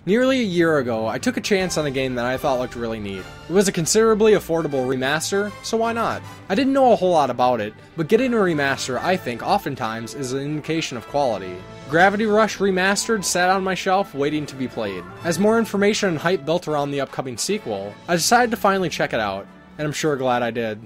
Nearly a year ago, I took a chance on a game that I thought looked really neat. It was a considerably affordable remaster, so why not? I didn't know a whole lot about it, but getting a remaster, I think, oftentimes is an indication of quality. Gravity Rush Remastered sat on my shelf waiting to be played. As more information and hype built around the upcoming sequel, I decided to finally check it out, and I'm sure glad I did.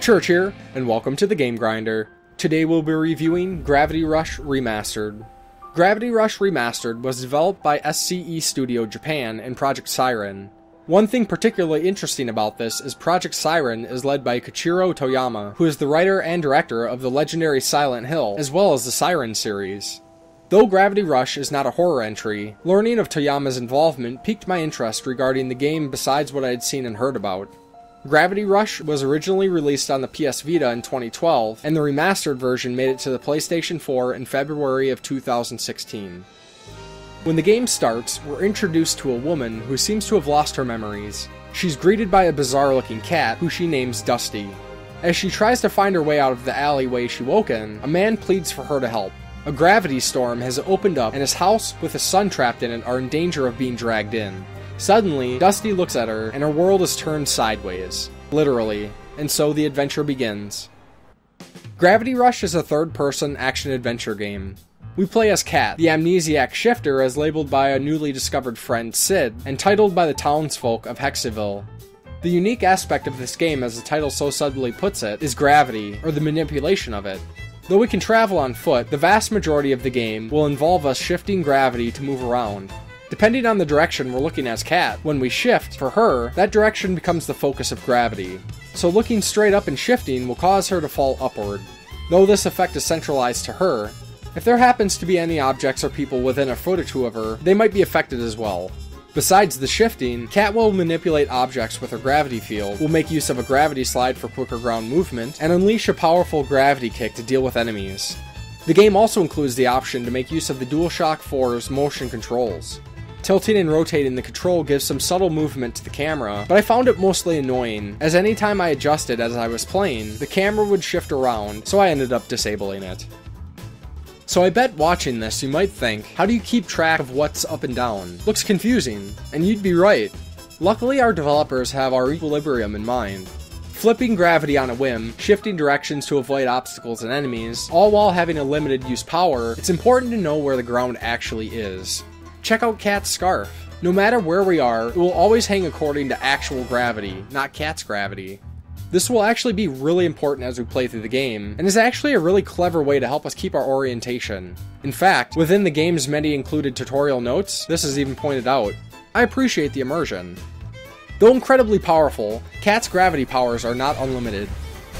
Church here, and welcome to the Game Grinder. Today we'll be reviewing Gravity Rush Remastered. Gravity Rush Remastered was developed by SCE Studio Japan and Project Siren. One thing particularly interesting about this is Project Siren is led by Koichiro Toyama, who is the writer and director of the legendary Silent Hill, as well as the Siren series. Though Gravity Rush is not a horror entry, learning of Toyama's involvement piqued my interest regarding the game besides what I had seen and heard about. Gravity Rush was originally released on the PS Vita in 2012, and the remastered version made it to the PlayStation 4 in February of 2016. When the game starts, we're introduced to a woman who seems to have lost her memories. She's greeted by a bizarre-looking cat, who she names Dusty. As she tries to find her way out of the alleyway she woke in, a man pleads for her to help. A gravity storm has opened up, and his house with his son trapped in it are in danger of being dragged in. Suddenly, Dusty looks at her, and her world is turned sideways. Literally. And so the adventure begins. Gravity Rush is a third-person action-adventure game. We play as Kat, the amnesiac shifter as labeled by a newly discovered friend, Sid, and titled by the townsfolk of Hexyville. The unique aspect of this game, as the title so subtly puts it, is gravity, or the manipulation of it. Though we can travel on foot, the vast majority of the game will involve us shifting gravity to move around. Depending on the direction we're looking as Kat, when we shift, for her, that direction becomes the focus of gravity. So looking straight up and shifting will cause her to fall upward. Though this effect is centralized to her, if there happens to be any objects or people within a foot or two of her, they might be affected as well. Besides the shifting, Kat will manipulate objects with her gravity field, will make use of a gravity slide for quicker ground movement, and unleash a powerful gravity kick to deal with enemies. The game also includes the option to make use of the Dualshock 4's motion controls. Tilting and rotating the control gives some subtle movement to the camera, but I found it mostly annoying, as any time I adjusted as I was playing, the camera would shift around, so I ended up disabling it. So I bet watching this you might think, how do you keep track of what's up and down? Looks confusing, and you'd be right. Luckily our developers have our equilibrium in mind. Flipping gravity on a whim, shifting directions to avoid obstacles and enemies, all while having a limited use power, it's important to know where the ground actually is. Check out Kat's scarf. No matter where we are, it will always hang according to actual gravity, not Kat's gravity. This will actually be really important as we play through the game, and is actually a really clever way to help us keep our orientation. In fact, within the game's many included tutorial notes, this is even pointed out. I appreciate the immersion. Though incredibly powerful, Kat's gravity powers are not unlimited.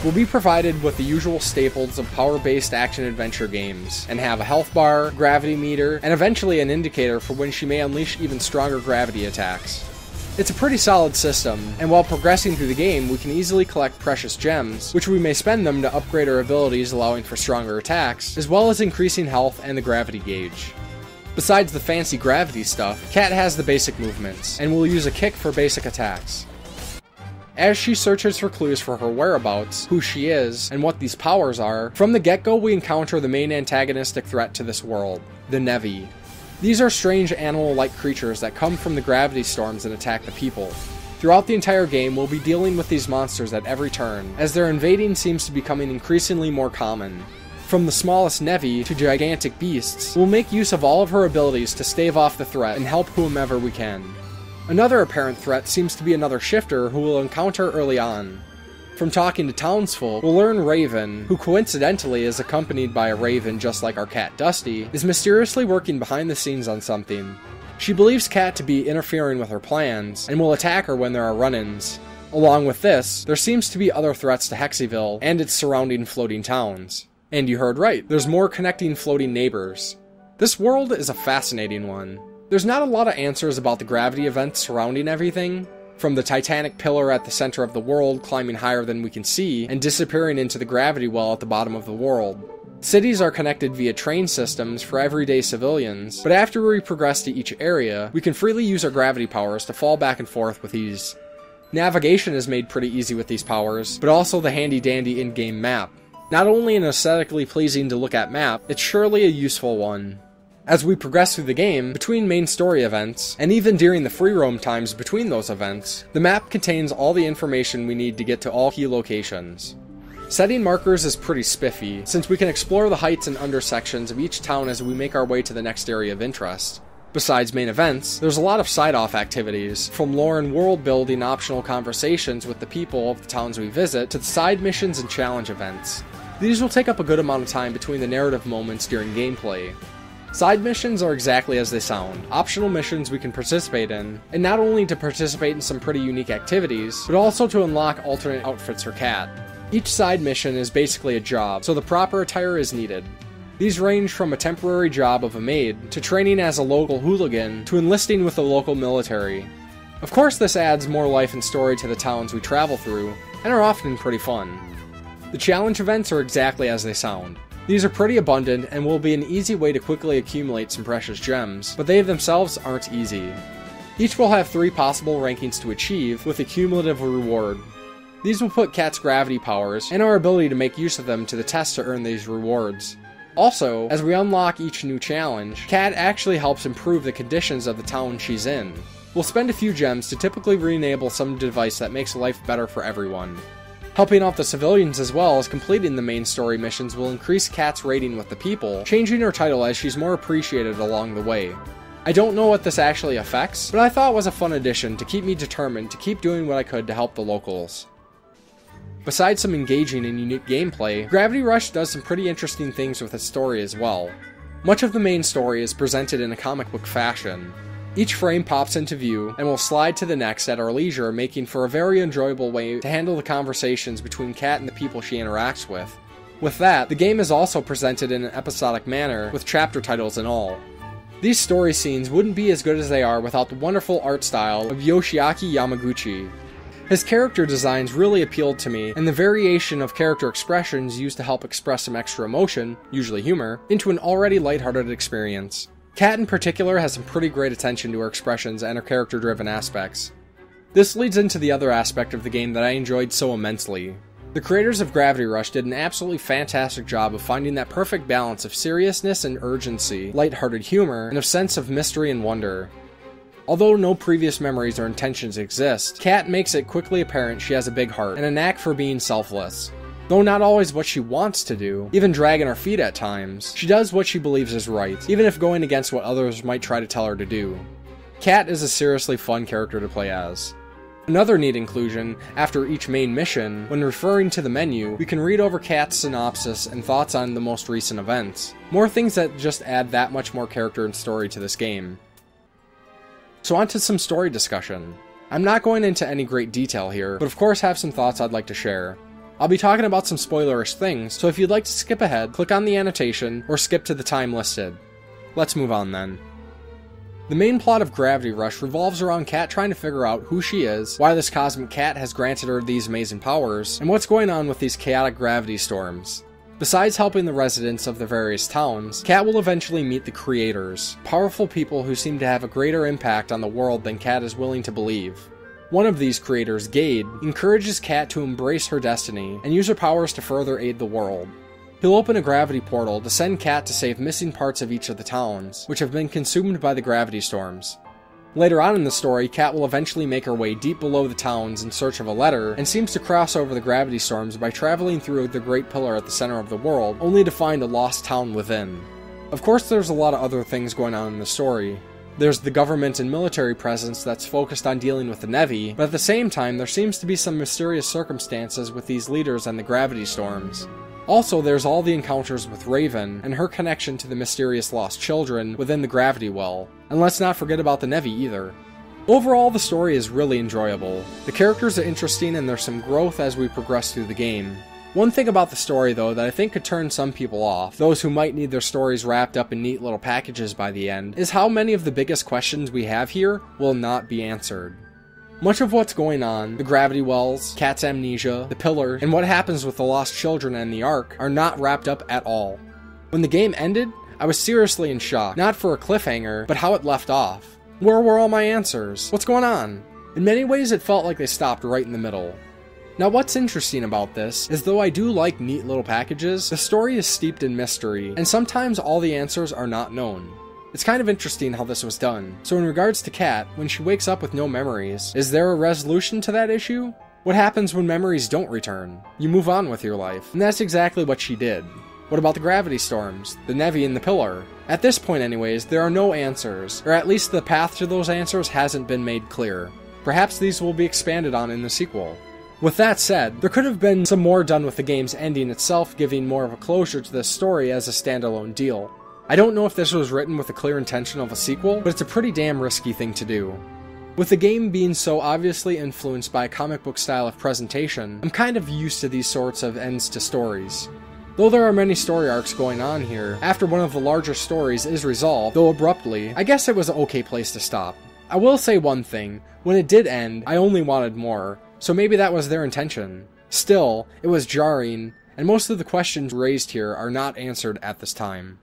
We'll be provided with the usual staples of power-based action-adventure games, and have a health bar, gravity meter, and eventually an indicator for when she may unleash even stronger gravity attacks. It's a pretty solid system, and while progressing through the game, we can easily collect precious gems, which we may spend them to upgrade our abilities allowing for stronger attacks, as well as increasing health and the gravity gauge. Besides the fancy gravity stuff, Kat has the basic movements, and will use a kick for basic attacks. As she searches for clues for her whereabouts, who she is, and what these powers are, from the get-go we encounter the main antagonistic threat to this world, the Nevi. These are strange animal-like creatures that come from the gravity storms and attack the people. Throughout the entire game, we'll be dealing with these monsters at every turn, as their invading seems to be becoming increasingly more common. From the smallest Nevi to gigantic beasts, we'll make use of all of her abilities to stave off the threat and help whomever we can. Another apparent threat seems to be another shifter who we'll encounter early on. From talking to townsfolk, we'll learn Raven, who coincidentally is accompanied by a raven just like our cat Dusty, is mysteriously working behind the scenes on something. She believes Kat to be interfering with her plans, and will attack her when there are run-ins. Along with this, there seems to be other threats to Hexyville and its surrounding floating towns. And you heard right, there's more connecting floating neighbors. This world is a fascinating one. There's not a lot of answers about the gravity events surrounding everything. From the titanic pillar at the center of the world climbing higher than we can see and disappearing into the gravity well at the bottom of the world. Cities are connected via train systems for everyday civilians, but after we progress to each area, we can freely use our gravity powers to fall back and forth with ease. Navigation is made pretty easy with these powers, but also the handy-dandy in-game map. Not only an aesthetically pleasing to look at map, it's surely a useful one. As we progress through the game, between main story events, and even during the free roam times between those events, the map contains all the information we need to get to all key locations. Setting markers is pretty spiffy, since we can explore the heights and undersections of each town as we make our way to the next area of interest. Besides main events, there's a lot of side-off activities, from lore and world-building optional conversations with the people of the towns we visit, to the side missions and challenge events. These will take up a good amount of time between the narrative moments during gameplay. Side missions are exactly as they sound, optional missions we can participate in, and not only to participate in some pretty unique activities, but also to unlock alternate outfits for Cat. Each side mission is basically a job, so the proper attire is needed. These range from a temporary job of a maid, to training as a local hooligan, to enlisting with the local military. Of course this adds more life and story to the towns we travel through, and are often pretty fun. The challenge events are exactly as they sound. These are pretty abundant and will be an easy way to quickly accumulate some precious gems, but they themselves aren't easy. Each will have 3 possible rankings to achieve, with a cumulative reward. These will put Cat's gravity powers, and our ability to make use of them to the test to earn these rewards. Also, as we unlock each new challenge, Cat actually helps improve the conditions of the town she's in. We'll spend a few gems to typically re-enable some device that makes life better for everyone. Helping out the civilians as well as completing the main story missions will increase Cat's rating with the people, changing her title as she's more appreciated along the way. I don't know what this actually affects, but I thought it was a fun addition to keep me determined to keep doing what I could to help the locals. Besides some engaging and unique gameplay, Gravity Rush does some pretty interesting things with its story as well. Much of the main story is presented in a comic book fashion. Each frame pops into view, and will slide to the next at our leisure, making for a very enjoyable way to handle the conversations between Cat and the people she interacts with. With that, the game is also presented in an episodic manner, with chapter titles and all. These story scenes wouldn't be as good as they are without the wonderful art style of Yoshiaki Yamaguchi. His character designs really appealed to me, and the variation of character expressions used to help express some extra emotion, usually humor, into an already lighthearted experience. Cat in particular has some pretty great attention to her expressions and her character-driven aspects. This leads into the other aspect of the game that I enjoyed so immensely. The creators of Gravity Rush did an absolutely fantastic job of finding that perfect balance of seriousness and urgency, lighthearted humor, and a sense of mystery and wonder. Although no previous memories or intentions exist, Cat makes it quickly apparent she has a big heart and a knack for being selfless. Though not always what she wants to do, even dragging her feet at times, she does what she believes is right, even if going against what others might try to tell her to do. Cat is a seriously fun character to play as. Another neat inclusion, after each main mission, when referring to the menu, we can read over Cat's synopsis and thoughts on the most recent events. More things that just add that much more character and story to this game. So on to some story discussion. I'm not going into any great detail here, but of course have some thoughts I'd like to share. I'll be talking about some spoilerish things, so if you'd like to skip ahead, click on the annotation, or skip to the time listed. Let's move on then. The main plot of Gravity Rush revolves around Cat trying to figure out who she is, why this cosmic cat has granted her these amazing powers, and what's going on with these chaotic gravity storms. Besides helping the residents of the various towns, Cat will eventually meet the creators, powerful people who seem to have a greater impact on the world than Cat is willing to believe. One of these creators, Gade, encourages Cat to embrace her destiny and use her powers to further aid the world. He'll open a gravity portal to send Cat to save missing parts of each of the towns, which have been consumed by the gravity storms. Later on in the story, Cat will eventually make her way deep below the towns in search of a letter, and seems to cross over the gravity storms by traveling through the Great Pillar at the center of the world, only to find a lost town within. Of course, there's a lot of other things going on in the story. There's the government and military presence that's focused on dealing with the Nevi, but at the same time there seems to be some mysterious circumstances with these leaders and the gravity storms. Also, there's all the encounters with Raven, and her connection to the mysterious lost children within the gravity well. And let's not forget about the Nevi either. Overall, the story is really enjoyable. The characters are interesting and there's some growth as we progress through the game. One thing about the story, though, that I think could turn some people off, those who might need their stories wrapped up in neat little packages by the end, is how many of the biggest questions we have here will not be answered. Much of what's going on, the gravity wells, Cat's amnesia, the pillar, and what happens with the lost children and the Ark are not wrapped up at all. When the game ended, I was seriously in shock, not for a cliffhanger, but how it left off. Where were all my answers? What's going on? In many ways it felt like they stopped right in the middle. Now what's interesting about this is though I do like neat little packages, the story is steeped in mystery, and sometimes all the answers are not known. It's kind of interesting how this was done. So in regards to Cat, when she wakes up with no memories, is there a resolution to that issue? What happens when memories don't return? You move on with your life, and that's exactly what she did. What about the gravity storms, the Nevi and the pillar? At this point anyways, there are no answers, or at least the path to those answers hasn't been made clear. Perhaps these will be expanded on in the sequel. With that said, there could have been some more done with the game's ending itself, giving more of a closure to this story as a standalone deal. I don't know if this was written with a clear intention of a sequel, but it's a pretty damn risky thing to do. With the game being so obviously influenced by a comic book style of presentation, I'm kind of used to these sorts of ends to stories. Though there are many story arcs going on here, after one of the larger stories is resolved, though abruptly, I guess it was an okay place to stop. I will say one thing, when it did end, I only wanted more, so maybe that was their intention. Still, it was jarring, and most of the questions raised here are not answered at this time.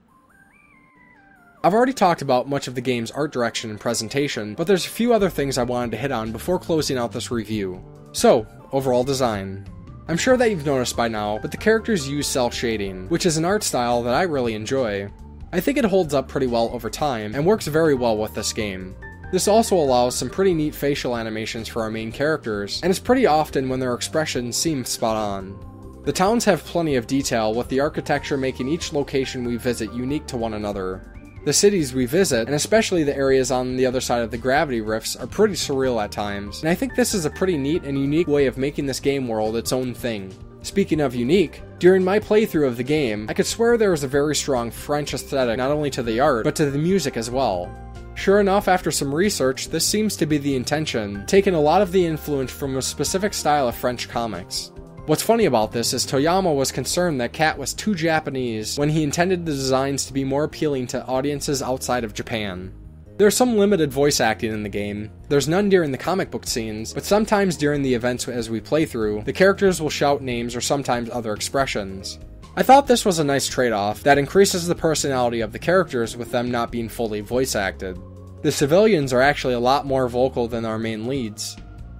I've already talked about much of the game's art direction and presentation, but there's a few other things I wanted to hit on before closing out this review. So, overall design. I'm sure that you've noticed by now, but the characters use cel shading, which is an art style that I really enjoy. I think it holds up pretty well over time, and works very well with this game. This also allows some pretty neat facial animations for our main characters, and it's pretty often when their expressions seem spot on. The towns have plenty of detail, with the architecture making each location we visit unique to one another. The cities we visit, and especially the areas on the other side of the gravity rifts, are pretty surreal at times, and I think this is a pretty neat and unique way of making this game world its own thing. Speaking of unique, during my playthrough of the game, I could swear there was a very strong French aesthetic not only to the art, but to the music as well. Sure enough, after some research, this seems to be the intention, taking a lot of the influence from a specific style of French comics. What's funny about this is Toyama was concerned that Cat was too Japanese when he intended the designs to be more appealing to audiences outside of Japan. There's some limited voice acting in the game. There's none during the comic book scenes, but sometimes during the events as we play through, the characters will shout names or sometimes other expressions. I thought this was a nice trade-off that increases the personality of the characters with them not being fully voice acted. The civilians are actually a lot more vocal than our main leads.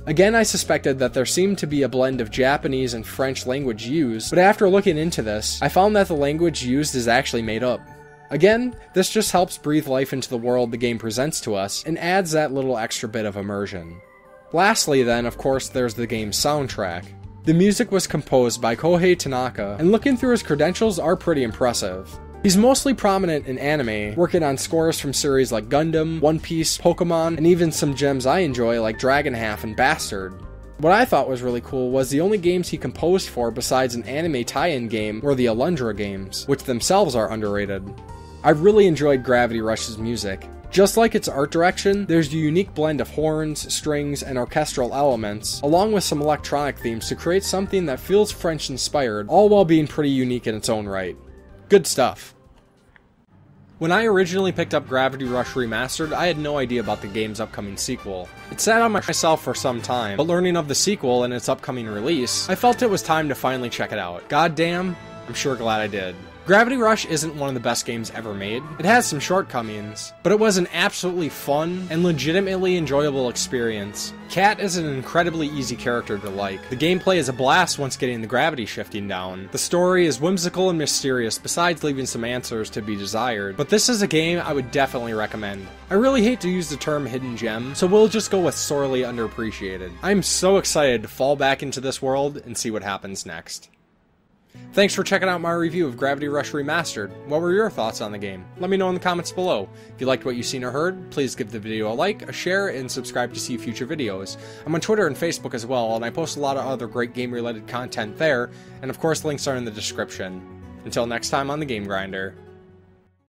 Again, I suspected that there seemed to be a blend of Japanese and French language used, but after looking into this, I found that the language used is actually made up. Again, this just helps breathe life into the world the game presents to us, and adds that little extra bit of immersion. Lastly then, of course, there's the game's soundtrack. The music was composed by Kohei Tanaka, and looking through his credentials are pretty impressive. He's mostly prominent in anime, working on scores from series like Gundam, One Piece, Pokemon, and even some gems I enjoy like Dragon Half and Bastard. What I thought was really cool was the only games he composed for besides an anime tie-in game were the Alundra games, which themselves are underrated. I really enjoyed Gravity Rush's music. Just like its art direction, there's a unique blend of horns, strings, and orchestral elements, along with some electronic themes to create something that feels French-inspired, all while being pretty unique in its own right. Good stuff. When I originally picked up Gravity Rush Remastered, I had no idea about the game's upcoming sequel. It sat on my shelf for some time, but learning of the sequel and its upcoming release, I felt it was time to finally check it out. Goddamn, I'm sure glad I did. Gravity Rush isn't one of the best games ever made. It has some shortcomings, but it was an absolutely fun and legitimately enjoyable experience. Cat is an incredibly easy character to like. The gameplay is a blast once getting the gravity shifting down. The story is whimsical and mysterious, besides leaving some answers to be desired. But this is a game I would definitely recommend. I really hate to use the term hidden gem, so we'll just go with sorely underappreciated. I'm so excited to fall back into this world and see what happens next. Thanks for checking out my review of Gravity Rush Remastered. What were your thoughts on the game? Let me know in the comments below. If you liked what you've seen or heard, please give the video a like, a share, and subscribe to see future videos. I'm on Twitter and Facebook as well, and I post a lot of other great game-related content there, and of course links are in the description. Until next time on the Game Grinder.